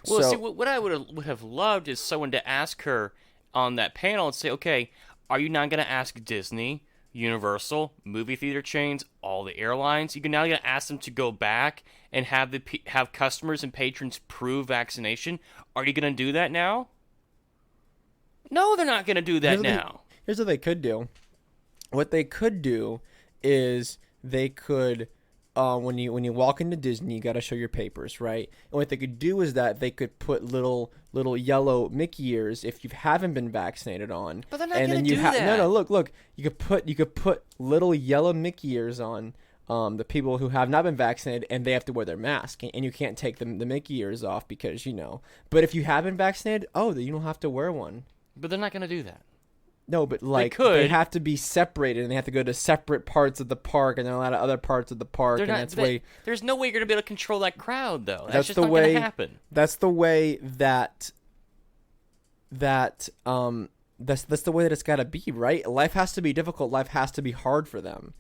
see, what I would have loved is someone to ask her on that panel and say, okay, are you not going to ask Disney, Universal, movie theater chains, all the airlines? You're now going to ask them to go back and have customers and patrons prove vaccination. Are you going to do that now? No, they're not going to do that now. Here's what they could do. what they could do is they could, when you walk into Disney, you got to show your papers, right? And what they could do is that they could put little yellow Mickey ears if you haven't been vaccinated on. But they're not and gonna then you do that. No, look. You could put little yellow Mickey ears on the people who have not been vaccinated, and they have to wear their mask, and you can't take the Mickey ears off because But if you have been vaccinated, then you don't have to wear one. But they're not going to do that. No, but they have to be separated, and they have to go to separate parts of the park, and there are a lot of other parts of the park. There's no way you're going to be able to control that crowd, though. That's just the not going to happen. That's the way that's the way that it's got to be, right? Life has to be difficult. Life has to be hard for them.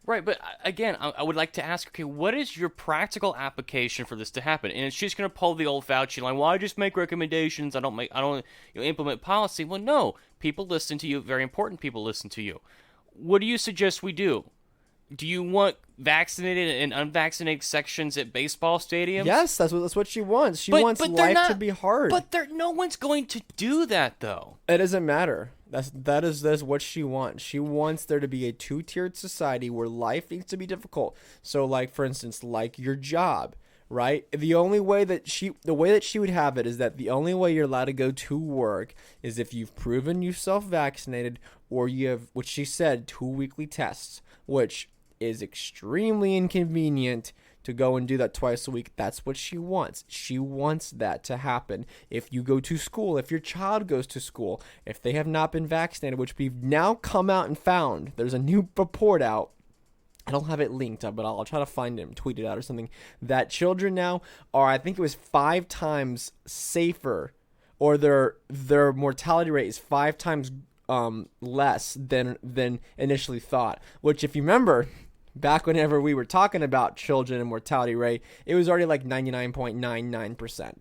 Right, but again, I would like to ask, okay, what is your practical application for this to happen? And she's going to pull the old Fauci line, well, I just make recommendations, I don't implement policy. Well, no, people listen to you, very important people listen to you. What do you suggest we do? Do you want vaccinated and unvaccinated sections at baseball stadiums? Yes, that's what she wants. She wants life to be hard. But no one's going to do that, though. It doesn't matter. That is what she wants. She wants there to be a two-tiered society where life needs to be difficult. So, like, for instance, like your job, right? The way that she would have it is that the only way you're allowed to go to work is if you've proven you self-vaccinated, or you have, which she said, 2 weekly tests, which is extremely inconvenient to go and do that twice a week. That's what she wants. She wants that to happen. If you go to school, if your child goes to school, if they have not been vaccinated, which we've now come out and found, there's a new report out. I don't have it linked up, but I'll try to find it and tweet it out or something. That children now are, I think it was 5 times safer, or their mortality rate is 5 times less than initially thought. Which, if you remember, back whenever we were talking about children and mortality rate, it was already like 99.99%.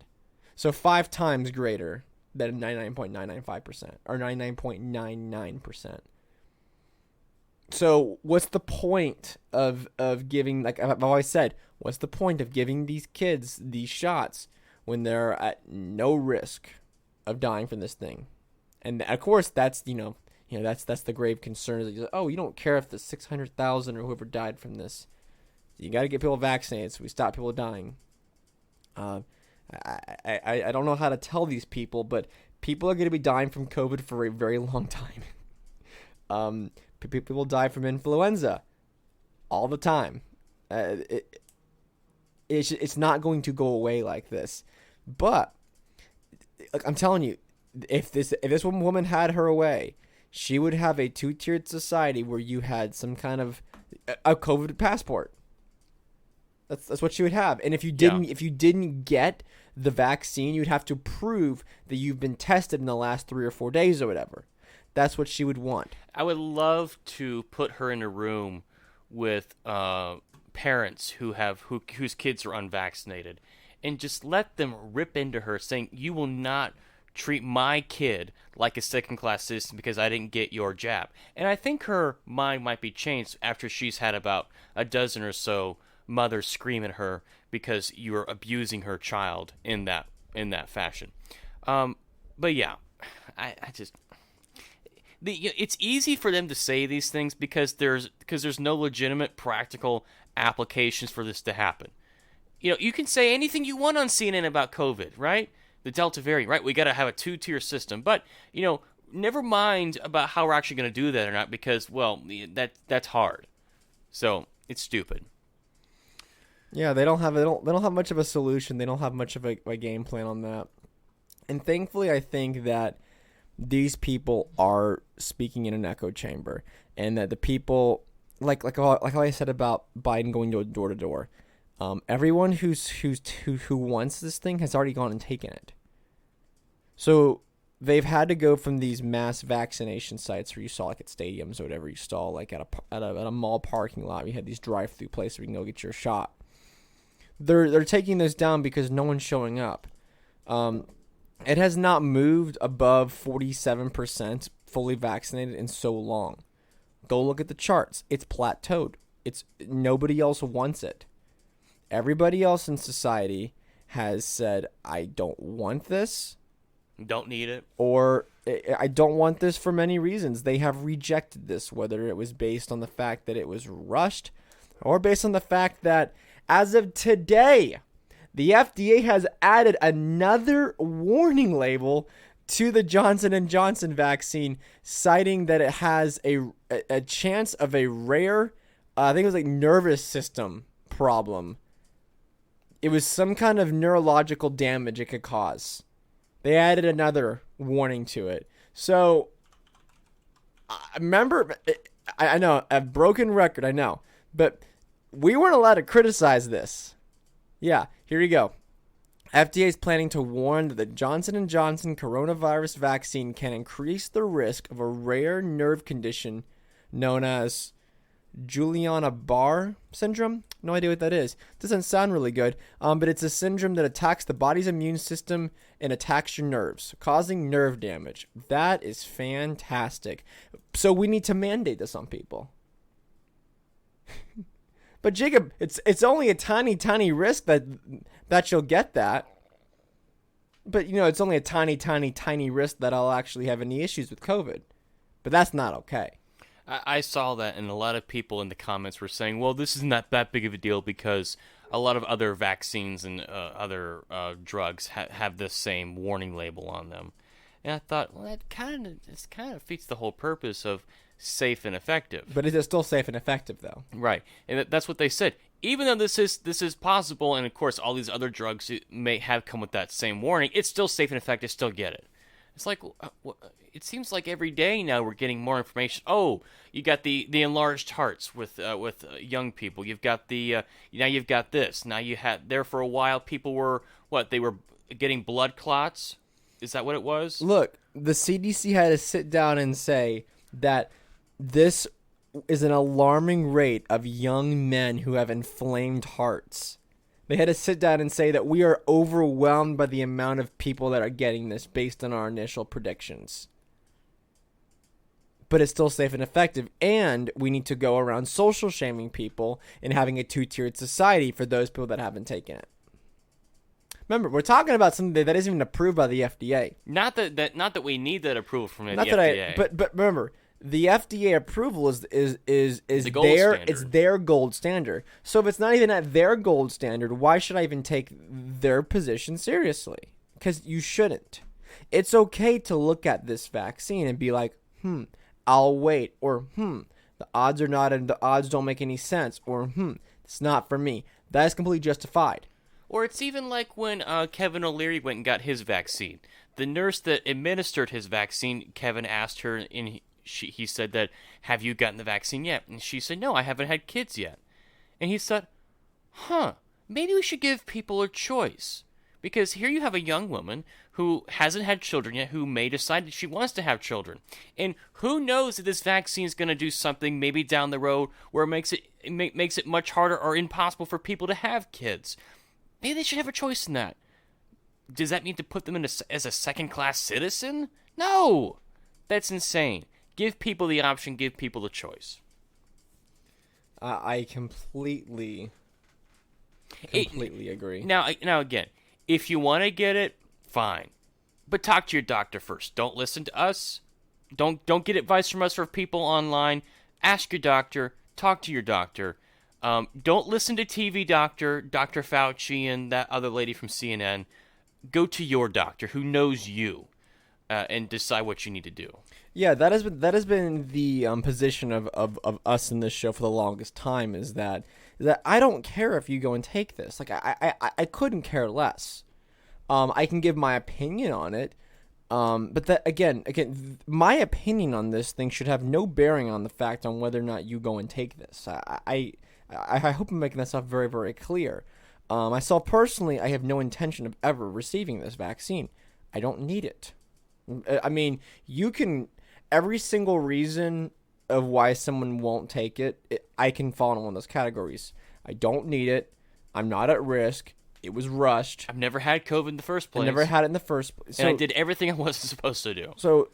So 5 times greater than 99.995% or 99.99%. So what's the point of giving, like I've always said, what's the point of giving these kids these shots when they're at no risk of dying from this thing? And of course, that's that's the grave concern. Is that, you don't care if the 600,000 or whoever died from this. You got to get people vaccinated so we stop people dying. I don't know how to tell these people, but people are going to be dying from COVID for a very long time. People die from influenza all the time. It's not going to go away like this. But I'm telling you, if this woman had her way, she would have a two-tiered society where you had some kind of a COVID passport. That's what she would have. And if you didn't get the vaccine, you'd have to prove that you've been tested in the last 3 or 4 days or whatever. That's what she would want. I would love to put her in a room with parents whose kids are unvaccinated, and just let them rip into her, saying, "You will not treat my kid like a second-class citizen because I didn't get your jab." And I think her mind might be changed after she's had about a dozen or so mothers scream at her because you're abusing her child in that fashion. But yeah, I just. It's easy for them to say these things because there's no legitimate practical applications for this to happen. You can say anything you want on CNN about COVID, right? The Delta variant, right? We got to have a 2-tier system, but never mind about how we're actually going to do that or not, because that's hard. So it's stupid. Yeah, they don't have much of a solution. They don't have much of a game plan on that. And thankfully, I think that these people are speaking in an echo chamber, and that the people, like how I said about Biden going door to door, everyone who wants this thing has already gone and taken it. So they've had to go from these mass vaccination sites where you saw like at stadiums or whatever, you saw like at a mall parking lot, you had these drive-through places where you can go get your shot. They're taking those down because no one's showing up. It has not moved above 47% fully vaccinated in so long. Go look at the charts. It's plateaued. Nobody else wants it. Everybody else in society has said, I don't want this. Don't need it. Or I don't want this for many reasons. They have rejected this, whether it was based on the fact that it was rushed or based on the fact that as of today, the FDA has added another warning label to the Johnson & Johnson vaccine, citing that it has a chance of a rare, I think it was like nervous system problem. It was some kind of neurological damage it could cause. They added another warning to it. So, remember, I know, a broken record, I know, but we weren't allowed to criticize this. Yeah, here you go. FDA is planning to warn that the Johnson & Johnson coronavirus vaccine can increase the risk of a rare nerve condition known as Guillain-Barré syndrome. No idea what that is. Doesn't sound really good, but it's a syndrome that attacks the body's immune system and attacks your nerves, causing nerve damage. That is fantastic. So we need to mandate this on people. But Jacob, it's only a tiny risk that you'll get that. But it's only a tiny risk that I'll actually have any issues with COVID. But that's not okay. I saw that, and a lot of people in the comments were saying, well, this is not that big of a deal because a lot of other vaccines and other drugs have this same warning label on them. And I thought, well, that kind of defeats the whole purpose of safe and effective. But is it still safe and effective, though? Right, and that's what they said. Even though this is possible, and of course all these other drugs may have come with that same warning, it's still safe and effective. Still get it. It's like it seems like every day now we're getting more information. Oh, you got the enlarged hearts with young people. You've got now you've got this. Now you had there for a while people were they were getting blood clots. Is that what it was? Look, the CDC had to sit down and say that this is an alarming rate of young men who have inflamed hearts. They had to sit down and say that we are overwhelmed by the amount of people that are getting this based on our initial predictions. But it's still safe and effective, and we need to go around social shaming people and having a two-tiered society for those people that haven't taken it. Remember, we're talking about something that isn't even approved by the FDA. Not that we need that approval from the FDA. But remember, the FDA approval is the gold standard. It's their gold standard. So if it's not even at their gold standard, why should I even take their position seriously? Because you shouldn't. It's okay to look at this vaccine and be like, I'll wait, or the odds are not, and the odds don't make any sense, or it's not for me. That is completely justified. Or it's even like when Kevin O'Leary went and got his vaccine. The nurse that administered his vaccine, Kevin asked her, and he said that, have you gotten the vaccine yet? And she said, no, I haven't had kids yet. And he said, maybe we should give people a choice. Because here you have a young woman who hasn't had children yet, who may decide that she wants to have children. And who knows that this vaccine is going to do something maybe down the road where it makes it much harder or impossible for people to have kids. Maybe they should have a choice in that. Does that mean to put them in as a second-class citizen? No! That's insane. Give people the option, give people the choice. I completely agree. Now again, if you want to get it, fine. But talk to your doctor first. Don't listen to us. Don't get advice from us or people online. Ask your doctor. Talk to your doctor. Don't listen to TV doctor, Dr. Fauci and that other lady from CNN. Go to your doctor who knows you and decide what you need to do. Yeah, that has been the position of us in this show for the longest time, is that I don't care if you go and take this. Like I couldn't care less. I can give my opinion on it, but that again, my opinion on this thing should have no bearing on the fact on whether or not you go and take this. I hope I'm making myself very, very clear. Myself personally, I have no intention of ever receiving this vaccine. I don't need it. I mean, you can. Every single reason of why someone won't take it, I can fall in one of those categories. I don't need it. I'm not at risk. It was rushed. I've never had COVID in the first place. I never had it in the first place. And I did everything I wasn't supposed to do. So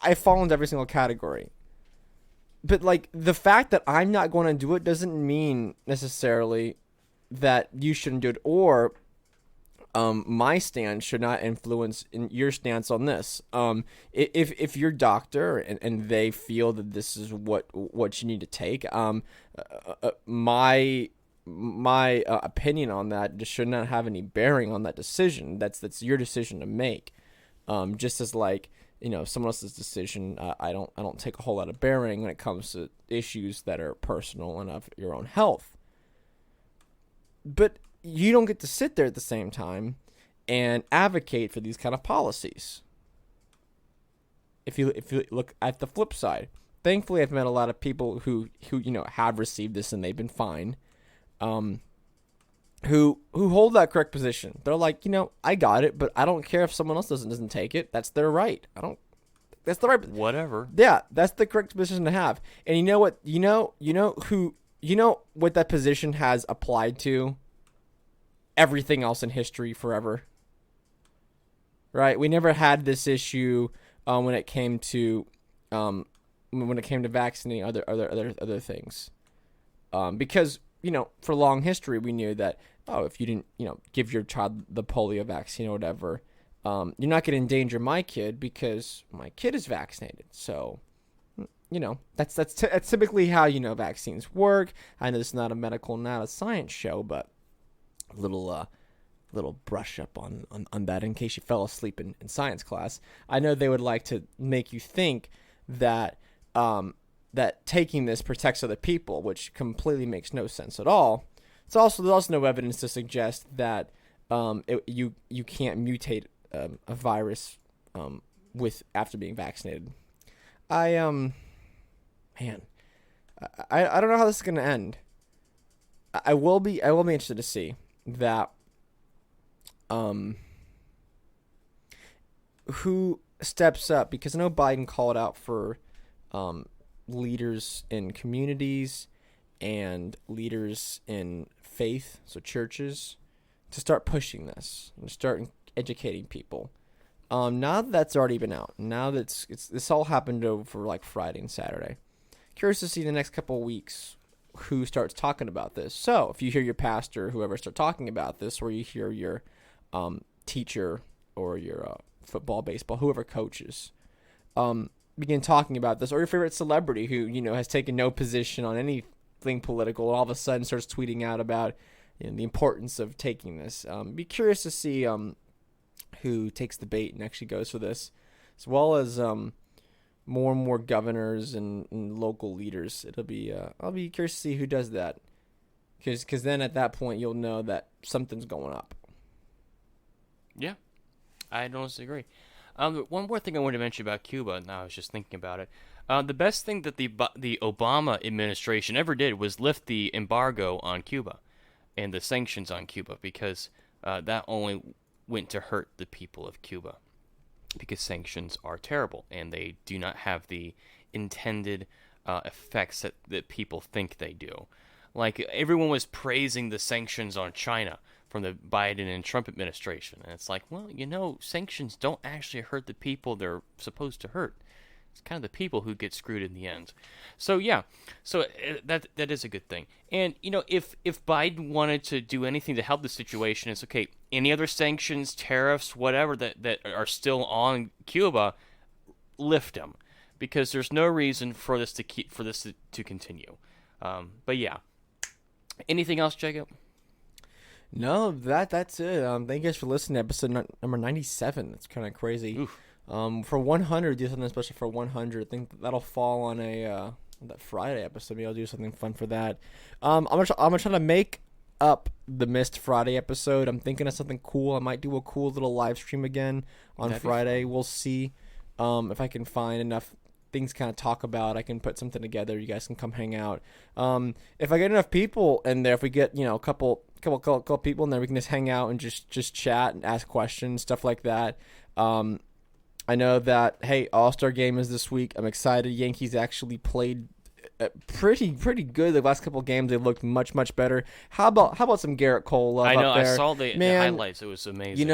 I fall into every single category. But, like, the fact that I'm not going to do it doesn't mean necessarily that you shouldn't do it. Or my stance should not influence your stance on this. If your doctor and they feel that this is what you need to take, my opinion on that just should not have any bearing on that decision. That's your decision to make. Just as like, someone else's decision, I don't take a whole lot of bearing when it comes to issues that are personal and of your own health. But you don't get to sit there at the same time and advocate for these kind of policies. If you look at the flip side, thankfully I've met a lot of people who have received this and they've been fine, who hold that correct position. They're like, I got it, but I don't care if someone else doesn't take it. That's their right. That's the right. Whatever. Yeah, that's the correct position to have. And you know what? What that position has applied to? Everything else in history forever. Right? We never had this issue when it came to vaccinating other things. Because for long history we knew that if you didn't give your child the polio vaccine or whatever, you're not going to endanger my kid because my kid is vaccinated. So that's typically how vaccines work. I know this is not a medical, not a science show, but little brush up on that in case you fell asleep in science class. I know they would like to make you think that that taking this protects other people, which completely makes no sense at all. There's also no evidence to suggest that you can't mutate a virus after being vaccinated. I don't know how this is going to end. I will be interested to see that who steps up, because I know Biden called out for leaders in communities and leaders in faith, so churches, to start pushing this and start educating people. Now that that's already been out, now that this all happened over like Friday and Saturday. Curious to see the next couple of weeks who starts talking about this. So if you hear your pastor, whoever, start talking about this, or you hear your teacher or your football, baseball, whoever coaches, begin talking about this, or your favorite celebrity who has taken no position on anything political and all of a sudden starts tweeting out about the importance of taking this. Be curious to see who takes the bait and actually goes for this, as well as more and more governors and local leaders. I'll be curious to see who does that, because then at that point you'll know that something's going up. Yeah, I don't disagree. One more thing I wanted to mention about Cuba, now I was just thinking about it. The best thing that the Obama administration ever did was lift the embargo on Cuba and the sanctions on Cuba, because that only went to hurt the people of Cuba, because sanctions are terrible and they do not have the intended effects that people think they do. Like, everyone was praising the sanctions on China from the Biden and Trump administration, and it's like, well, sanctions don't actually hurt the people they're supposed to hurt. It's kind of the people who get screwed in the end. So yeah, that is a good thing. And if Biden wanted to do anything to help the situation, it's okay. Any other sanctions, tariffs, whatever that are still on Cuba, lift them, because there's no reason for this to continue. But yeah, anything else, Jacob? No, that's it. Thank you guys for listening to episode number 97. That's kind of crazy. Oof. For 100, do something special for 100. I think that'll fall on that Friday episode. Maybe I'll do something fun for that. I'm gonna try to make up the missed Friday episode. I'm thinking of something cool. I might do a cool little live stream again on Friday. We'll see if I can find enough things to kind of talk about. I can put something together. You guys can come hang out. If I get enough people in there, if we get a couple people in there, we can just hang out and just chat and ask questions, stuff like that. I know that, hey, All-Star game is this week. I'm excited. Yankees actually played pretty good the last couple of games. They looked much better. How about some Garrett Cole love? I know. Up there? I saw the highlights. It was amazing.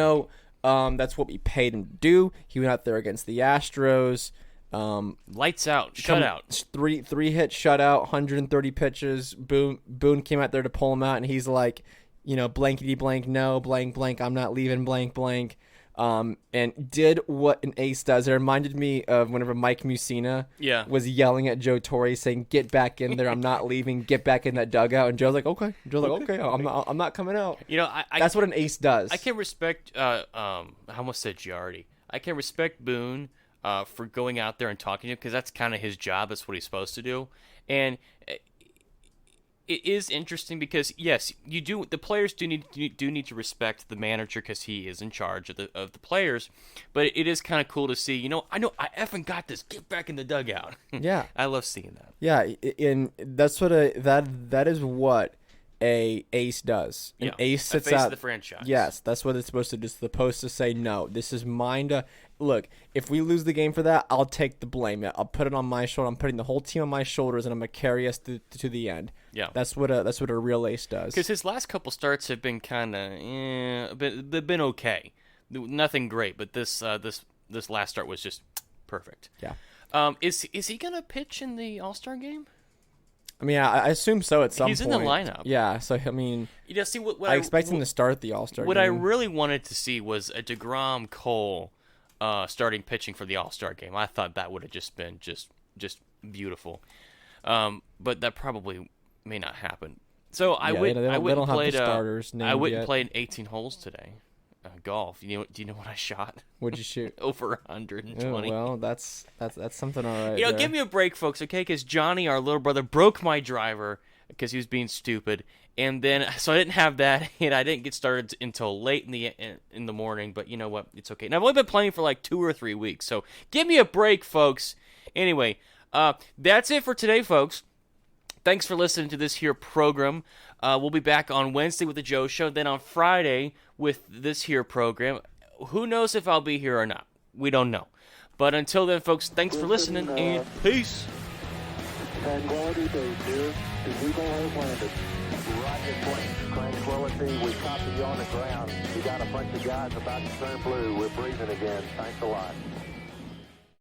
That's what we paid him to do. He went out there against the Astros. Lights out, shutout. Three hit shutout, 130 pitches. Boone came out there to pull him out, and he's like, blankety blank, no, blank blank, I'm not leaving, blank blank. And did what an ace does. It reminded me of whenever Mike Mussina was yelling at Joe Torre saying, "Get back in there! I'm not leaving. Get back in that dugout." And Joe's like, "Okay." Joe's like, "Okay, I'm not coming out." That's what an ace does. I can respect. I almost said Giardi. I can respect Boone for going out there and talking to him because that's kind of his job. That's what he's supposed to do. And it is interesting because yes, you do. The players do need to respect the manager because he is in charge of the players. But it is kind of cool to see. I effing got this. Get back in the dugout. Yeah, I love seeing that. Yeah, and that's what that is what a ace does. An ace sits face out of the franchise. Yes, that's what it's supposed to do. It's supposed to say, no, this is mine to look. If we lose the game for that, I'll take the blame. I'll put it on my shoulder. I'm putting the whole team on my shoulders, and I'm gonna carry us to the end. Yeah, that's what a real ace does. Because his last couple starts have been kind of, they've been okay, nothing great. But this last start was just perfect. Yeah. Is he gonna pitch in the All-Star game? I mean, I assume so at some point. He's in the lineup. Yeah, so, I mean, see what I expect him to start the All-Star game. What I really wanted to see was a DeGrom Cole starting pitching for the All-Star game. I thought that would have just been just beautiful. But that probably may not happen. So I went and played 18 holes today. Golf. Do you know what I shot? What'd you shoot? Over 120. Oh, well, that's something all right. Give me a break, folks, okay? Because Johnny, our little brother, broke my driver because he was being stupid, and then so I didn't have that, and I didn't get started until late in the morning. But you know what? It's okay. And I've only been playing for like 2 or 3 weeks, so give me a break, folks. Anyway, that's it for today, folks. Thanks for listening to this here program. We'll be back on Wednesday with the Joe Show, then on Friday with this here program. Who knows if I'll be here or not? We don't know. But until then, folks, thanks for listening, and peace. Tranquility Base here. The Eagle has landed. Roger, plane. Tranquility, we copy you on the ground. We got a bunch of guys about to turn blue. We're breathing again. Thanks a lot.